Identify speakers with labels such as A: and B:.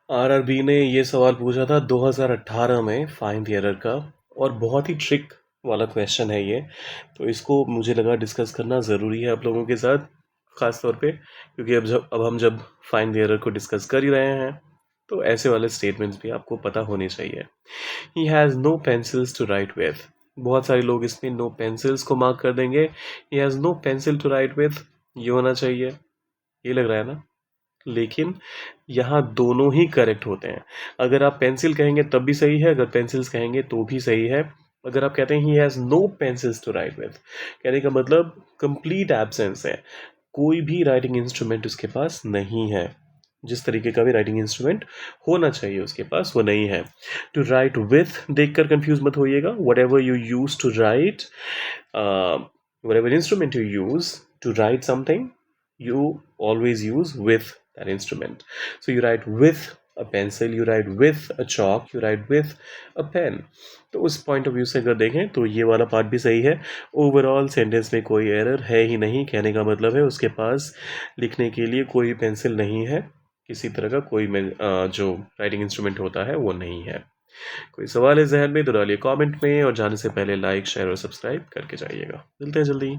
A: RRB ने ये सवाल पूछा था 2018 में फाइंड द एरर का, और बहुत ही ट्रिक वाला क्वेश्चन है ये। तो इसको मुझे लगा डिस्कस करना ज़रूरी है आप लोगों के साथ, ख़ास तौर पे क्योंकि अब हम जब फाइंड द एरर को डिस्कस कर ही रहे हैं तो ऐसे वाले स्टेटमेंट्स भी आपको पता होने चाहिए। He has no pencils to write with. बहुत सारे लोग इसमें नो पेंसिल्स को मार्क कर देंगे। He has no pencil to write with, ये होना चाहिए, ये लग रहा है ना। लेकिन यहाँ दोनों ही करेक्ट होते हैं। अगर आप पेंसिल कहेंगे तब भी सही है, अगर पेंसिल्स कहेंगे तो भी सही है। अगर आप कहते हैं he has no pencils to write with, कहने का मतलब कंप्लीट एब्सेंस है, कोई भी राइटिंग इंस्ट्रूमेंट उसके पास नहीं है। जिस तरीके का भी राइटिंग इंस्ट्रूमेंट होना चाहिए उसके पास वो नहीं है। टू राइट विथ देखकर कंफ्यूज मत होइएगा। Whatever you use to write, whatever instrument you use to write something, you always use with that instrument. So you write with a pencil, you write with a chalk, you write with a pen. तो उस point of view से अगर देखें तो ये वाला part भी सही है। ओवरऑल सेंटेंस में कोई एरर है ही नहीं, कहने का मतलब है उसके पास लिखने के लिए कोई पेंसिल नहीं है, किसी तरह का कोई जो राइटिंग इंस्ट्रूमेंट होता है वो नहीं है। कोई सवाल है जहन में तो डालिए कमेंट में, और जाने से पहले लाइक शेयर और सब्सक्राइब करके जाइएगा। मिलते हैं जल्दी।